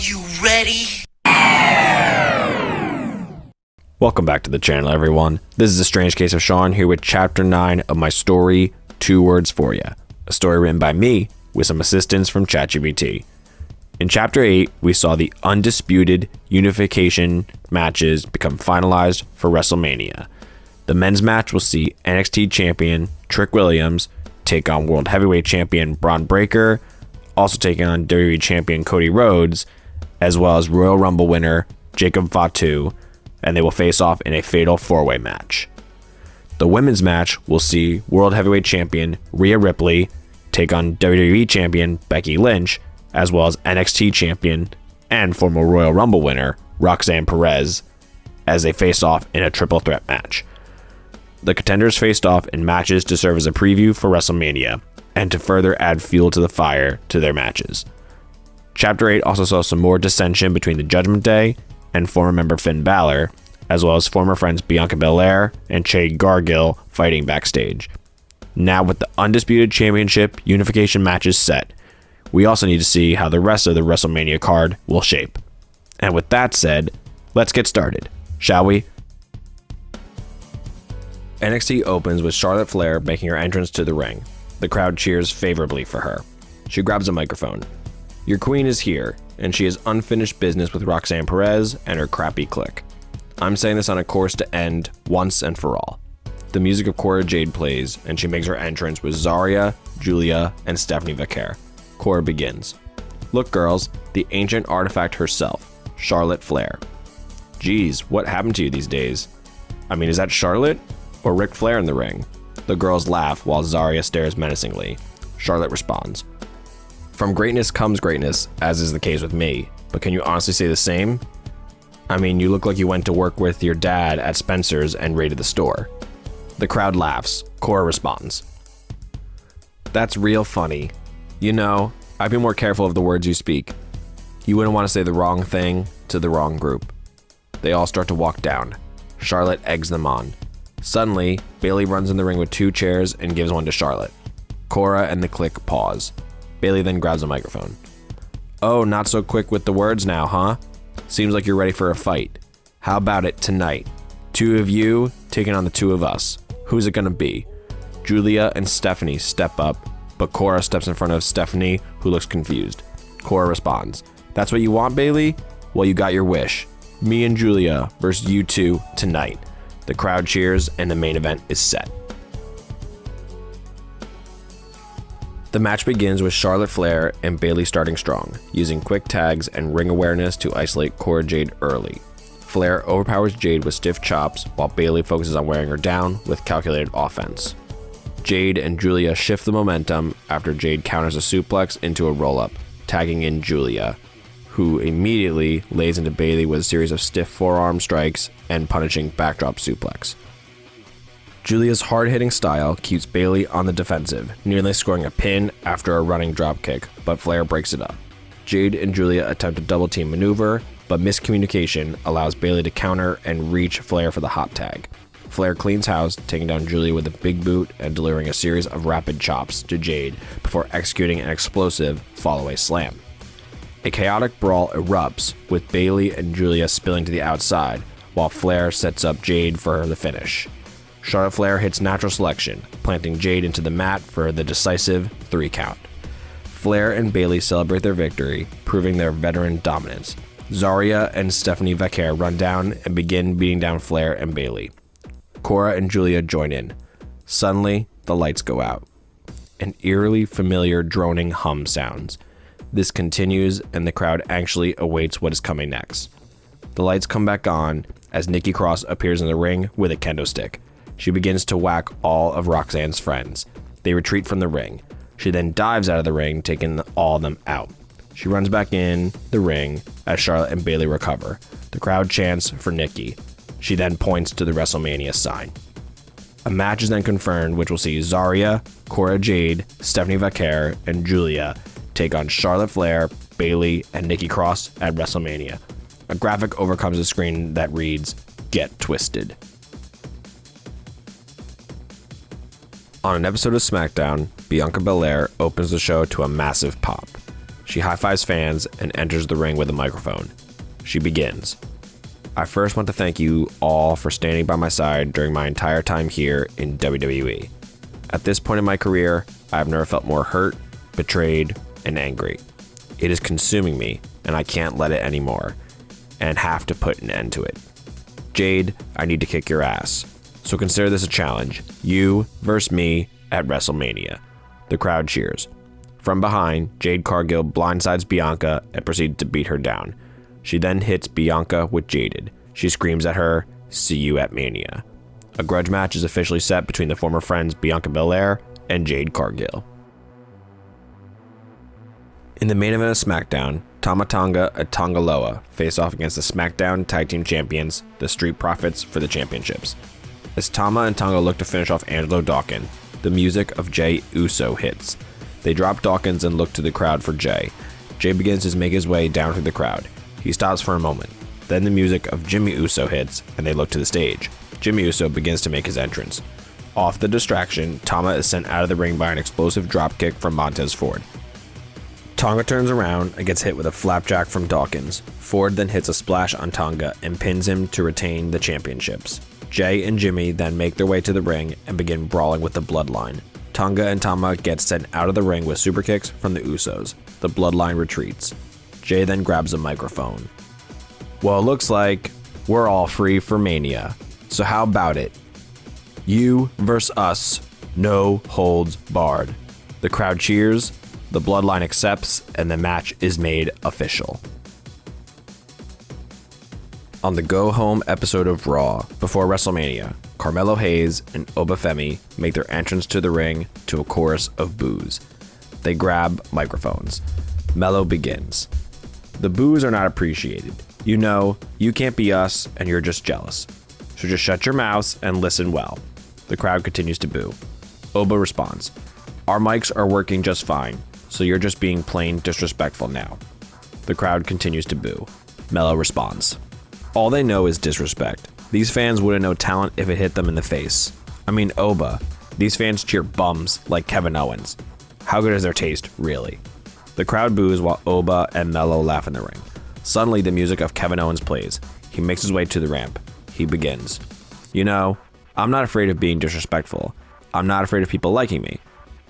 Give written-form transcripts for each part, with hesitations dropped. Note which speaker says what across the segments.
Speaker 1: you ready?
Speaker 2: Welcome back to the channel, everyone. This is A Strange Case of Sean here with Chapter 9 of my story, 2 Words For Ya. A story written by me with some assistance from ChatGPT. In Chapter 8, we saw the undisputed unification matches become finalized for WrestleMania. The men's match will see NXT champion Trick Williams take on World Heavyweight champion Braun Breaker, also taking on WWE champion Cody Rhodes, as well as Royal Rumble winner Jacob Fatu, and they will face off in a fatal 4-way match. The women's match will see World Heavyweight champion Rhea Ripley take on WWE champion Becky Lynch, as well as NXT champion and former Royal Rumble winner Roxanne Perez, as they face off in a triple threat match. The contenders faced off in matches to serve as a preview for WrestleMania and to further add fuel to the fire to their matches. Chapter 8 also saw some more dissension between the Judgment Day and former member Finn Balor, as well as former friends Bianca Belair and Jade Gargill fighting backstage. Now with the Undisputed Championship unification matches set, we also need to see how the rest of the WrestleMania card will shape. And with that said, let's get started, shall we? NXT opens with Charlotte Flair making her entrance to the ring. The crowd cheers favorably for her. She grabs a microphone. Your queen is here, and she has unfinished business with Roxanne Perez and her crappy clique. I'm saying this on a course to end once and for all. The music of Cora Jade plays, and she makes her entrance with Zaria, Giulia, and Stephanie Vacquer. Cora begins. Look girls, the ancient artifact herself, Charlotte Flair. Geez, what happened to you these days? I mean, is that Charlotte? Or Ric Flair in the ring? The girls laugh while Zaria stares menacingly. Charlotte responds. From greatness comes greatness, as is the case with me, but can you honestly say the same? I mean, you look like you went to work with your dad at Spencer's and raided the store. The crowd laughs. Cora responds. That's real funny. You know, I'd be more careful of the words you speak. You wouldn't want to say the wrong thing to the wrong group. They all start to walk down. Charlotte eggs them on. Suddenly, Bayley runs in the ring with 2 chairs and gives one to Charlotte. Cora and the clique pause. Bayley then grabs a microphone. Oh, not so quick with the words now, huh? Seems like you're ready for a fight. How about it tonight? 2 of you taking on the 2 of us. Who's it gonna be? Giulia and Stephanie step up, but Cora steps in front of Stephanie, who looks confused. Cora responds. That's what you want, Bayley? Well, you got your wish. Me and Giulia versus you 2 tonight. The crowd cheers and the main event is set. The match begins with Charlotte Flair and Bayley starting strong, using quick tags and ring awareness to isolate Cora Jade early. Flair overpowers Jade with stiff chops, while Bayley focuses on wearing her down with calculated offense. Jade and Giulia shift the momentum after Jade counters a suplex into a roll-up, tagging in Giulia, who immediately lays into Bayley with a series of stiff forearm strikes and punishing backdrop suplex. Giulia's hard-hitting style keeps Bayley on the defensive, nearly scoring a pin after a running dropkick, but Flair breaks it up. Jade and Giulia attempt a double-team maneuver, but miscommunication allows Bayley to counter and reach Flair for the hot tag. Flair cleans house, taking down Giulia with a big boot and delivering a series of rapid chops to Jade before executing an explosive fall-away slam. A chaotic brawl erupts, with Bayley and Giulia spilling to the outside, while Flair sets up Jade for the finish. Charlotte Flair hits natural selection, planting Jade into the mat for the decisive 3 count. Flair and Bayley celebrate their victory, proving their veteran dominance. Zaria and Stephanie Vacquer run down and begin beating down Flair and Bayley. Cora and Giulia join in. Suddenly, the lights go out. An eerily familiar droning hum sounds. This continues, and the crowd anxiously awaits what is coming next. The lights come back on as Nikki Cross appears in the ring with a kendo stick. She begins to whack all of Roxanne's friends. They retreat from the ring. She then dives out of the ring, taking all of them out. She runs back in the ring as Charlotte and Bayley recover. The crowd chants for Nikki. She then points to the WrestleMania sign. A match is then confirmed, which will see Zaria, Cora Jade, Stephanie Vacquer, and Giulia take on Charlotte Flair, Bayley, and Nikki Cross at WrestleMania. A graphic overcomes the screen that reads, "Get Twisted." On an episode of SmackDown, Bianca Belair opens the show to a massive pop. She high-fives fans and enters the ring with a microphone. She begins. I first want to thank you all for standing by my side during my entire time here in WWE. At this point in my career, I have never felt more hurt, betrayed, and angry. It is consuming me, and I can't let it anymore, and have to put an end to it. Jade, I need to kick your ass. So consider this a challenge. You versus me at WrestleMania. The crowd cheers. From behind, Jade Cargill blindsides Bianca and proceeds to beat her down. She then hits Bianca with Jaded. She screams at her, "See you at Mania." A grudge match is officially set between the former friends Bianca Belair and Jade Cargill. In the main event of SmackDown, Tonga and Tanga Loa face off against the SmackDown Tag Team Champions, the Street Profits, for the championships. As Tama and Tonga look to finish off Angelo Dawkins, the music of Jey Uso hits. They drop Dawkins and look to the crowd for Jey. Jey begins to make his way down through the crowd. He stops for a moment. Then the music of Jimmy Uso hits, and they look to the stage. Jimmy Uso begins to make his entrance. Off the distraction, Tama is sent out of the ring by an explosive dropkick from Montez Ford. Tonga turns around and gets hit with a flapjack from Dawkins. Ford then hits a splash on Tonga and pins him to retain the championships. Jey and Jimmy then make their way to the ring and begin brawling with the Bloodline. Tonga and Tama get sent out of the ring with super kicks from the Usos. The Bloodline retreats. Jey then grabs a microphone. Well, it looks like we're all free for Mania. So how about it? You versus us, no holds barred. The crowd cheers, the Bloodline accepts, and the match is made official. On the go-home episode of Raw, before WrestleMania, Carmelo Hayes and Oba Femi make their entrance to the ring to a chorus of boos. They grab microphones. Melo begins. The boos are not appreciated. You know, you can't be us and you're just jealous. So just shut your mouths and listen well. The crowd continues to boo. Oba responds. Our mics are working just fine, so you're just being plain disrespectful now. The crowd continues to boo. Melo responds. All they know is disrespect. These fans wouldn't know talent if it hit them in the face. I mean, Oba. These fans cheer bums like Kevin Owens. How good is their taste, really? The crowd boos while Oba and Melo laugh in the ring. Suddenly, the music of Kevin Owens plays. He makes his way to the ramp. He begins. You know, I'm not afraid of being disrespectful. I'm not afraid of people liking me.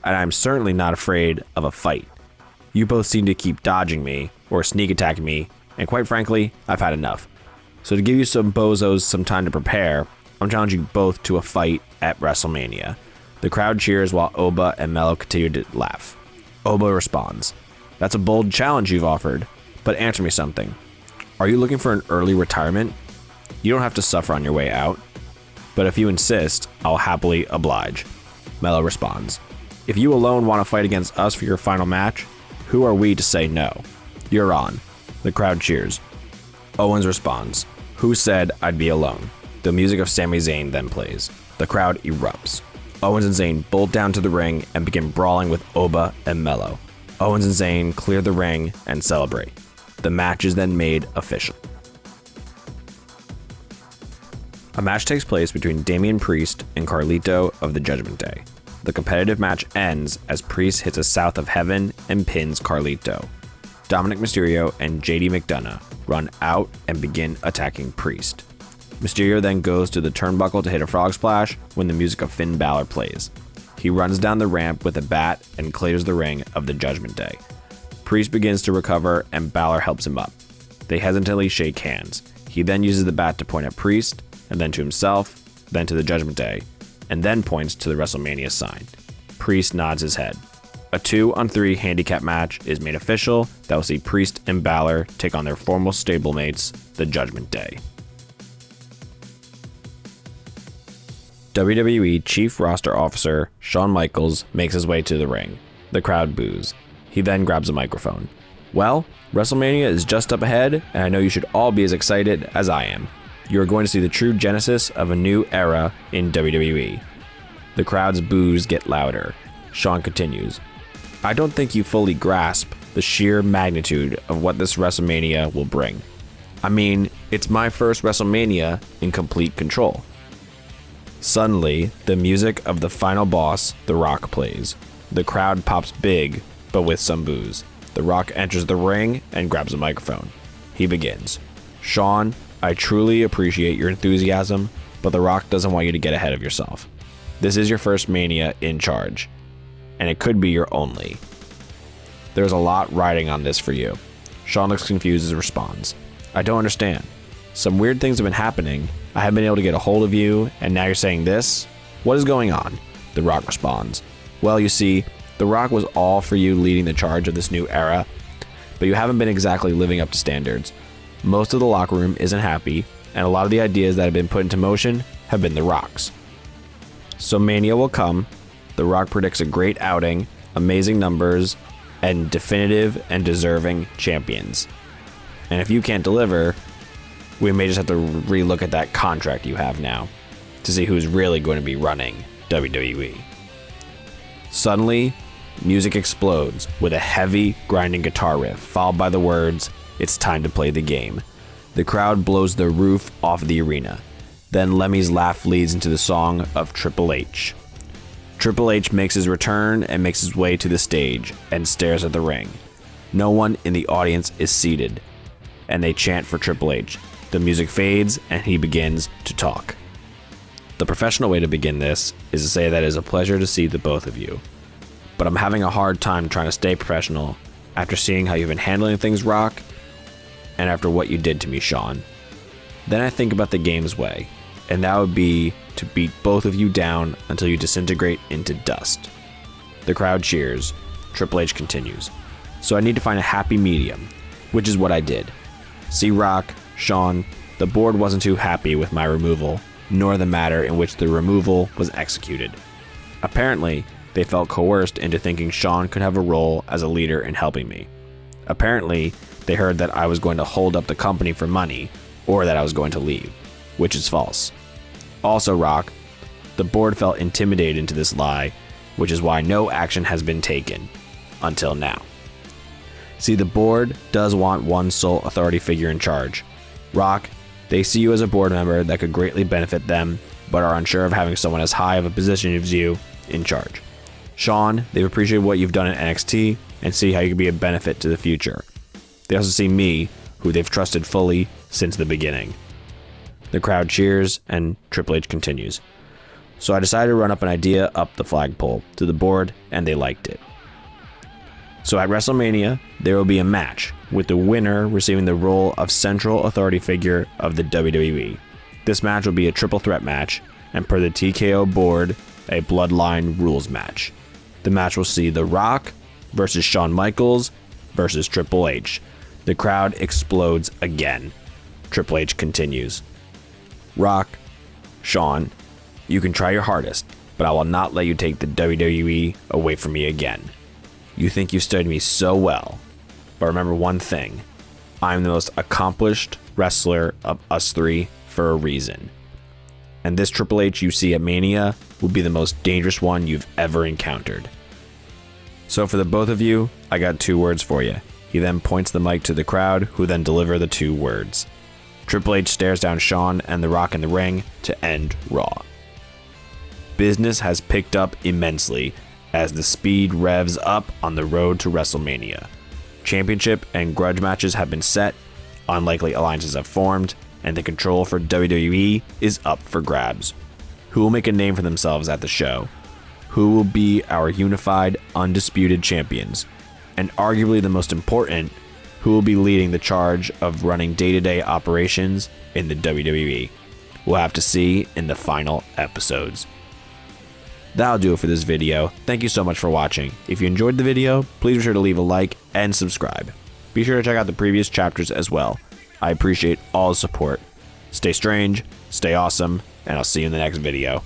Speaker 2: And I'm certainly not afraid of a fight. You both seem to keep dodging me or sneak attacking me, and quite frankly, I've had enough. So to give you some bozos some time to prepare, I'm challenging you both to a fight at WrestleMania. The crowd cheers while Oba and Melo continue to laugh. Oba responds. That's a bold challenge you've offered, but answer me something. Are you looking for an early retirement? You don't have to suffer on your way out. But if you insist, I'll happily oblige. Melo responds. If you alone want to fight against us for your final match, who are we to say no? You're on. The crowd cheers. Owens responds. Who said I'd be alone? The music of Sami Zayn then plays. The crowd erupts. Owens and Zayn bolt down to the ring and begin brawling with Oba and Melo. Owens and Zayn clear the ring and celebrate. The match is then made official. A match takes place between Damian Priest and Carlito of the Judgment Day. The competitive match ends as Priest hits a South of Heaven and pins Carlito. Dominic Mysterio and JD McDonough run out and begin attacking Priest. Mysterio then goes to the turnbuckle to hit a frog splash when the music of Finn Balor plays. He runs down the ramp with a bat and clears the ring of the Judgment Day. Priest begins to recover and Balor helps him up. They hesitantly shake hands. He then uses the bat to point at Priest, and then to himself, then to the Judgment Day, and then points to the WrestleMania sign. Priest nods his head. A 2-on-3 handicap match is made official that will see Priest and Balor take on their former stablemates, the Judgment Day. WWE Chief Roster Officer Shawn Michaels makes his way to the ring. The crowd boos. He then grabs a microphone. Well, WrestleMania is just up ahead, and I know you should all be as excited as I am. You are going to see the true genesis of a new era in WWE. The crowd's boos get louder. Shawn continues. I don't think you fully grasp the sheer magnitude of what this WrestleMania will bring. I mean, it's my first WrestleMania in complete control. Suddenly, the music of the final boss, The Rock, plays. The crowd pops big, but with some boos. The Rock enters the ring and grabs a microphone. He begins. Shawn, I truly appreciate your enthusiasm, but The Rock doesn't want you to get ahead of yourself. This is your first Mania in charge, and it could be your only. There's a lot riding on this for you. Shawn looks confused as he responds. I don't understand. Some weird things have been happening. I haven't been able to get a hold of you, and now you're saying this? What is going on? The Rock responds. Well, you see, The Rock was all for you leading the charge of this new era, but you haven't been exactly living up to standards. Most of the locker room isn't happy, and a lot of the ideas that have been put into motion have been The Rock's. So Mania will come. The Rock predicts a great outing, amazing numbers, and definitive and deserving champions. And if you can't deliver, we may just have to relook at that contract you have now to see who's really going to be running WWE. Suddenly, music explodes with a heavy, grinding guitar riff, followed by the words, "It's time to play the game." The crowd blows the roof off the arena. Then Lemmy's laugh leads into the song of Triple H. Triple H makes his return and makes his way to the stage and stares at the ring. No one in the audience is seated, and they chant for Triple H. The music fades and he begins to talk. The professional way to begin this is to say that it is a pleasure to see the both of you, but I'm having a hard time trying to stay professional after seeing how you've been handling things, Rock, and after what you did to me, Shawn. Then I think about the game's way, and that would be to beat both of you down until you disintegrate into dust. The crowd cheers. Triple H continues. So I need to find a happy medium, which is what I did. See, Rock, Shawn, the board wasn't too happy with my removal, nor the manner in which the removal was executed. Apparently, they felt coerced into thinking Shawn could have a role as a leader in helping me. Apparently, they heard that I was going to hold up the company for money, or that I was going to leave, which is false. Also, Rock, the board felt intimidated into this lie, which is why no action has been taken until now. See, the board does want one sole authority figure in charge. Rock, they see you as a board member that could greatly benefit them, but are unsure of having someone as high of a position as you in charge. Shawn, they've appreciated what you've done at NXT and see how you can be a benefit to the future. They also see me, who they've trusted fully since the beginning. The crowd cheers and Triple H continues. So I decided to run up an idea up the flagpole to the board, and they liked it. So at WrestleMania, there will be a match, with the winner receiving the role of central authority figure of the WWE. This match will be a triple threat match, and per the TKO board, a Bloodline rules match. The match will see The Rock versus Shawn Michaels versus Triple H. The crowd explodes again. Triple H continues. Rock, Shawn, you can try your hardest, but I will not let you take the WWE away from me again. You think you studied me so well, but remember one thing. I'm the most accomplished wrestler of us three for a reason. And this Triple H you see at Mania will be the most dangerous one you've ever encountered. So for the both of you, I got 2 words for you. He then points the mic to the crowd, who then deliver the 2 words. Triple H stares down Shawn and The Rock in the ring to end Raw. Business has picked up immensely as the speed revs up on the road to WrestleMania. Championship and grudge matches have been set, unlikely alliances have formed, and the control for WWE is up for grabs. Who will make a name for themselves at the show? Who will be our unified, undisputed champions? And arguably the most important, who will be leading the charge of running day-to-day operations in the WWE? We'll have to see in the final episodes. That'll do it for this video. Thank you so much for watching. If you enjoyed the video, please be sure to leave a like and subscribe. Be sure to check out the previous chapters as well. I appreciate all the support. Stay strange, stay awesome, and I'll see you in the next video.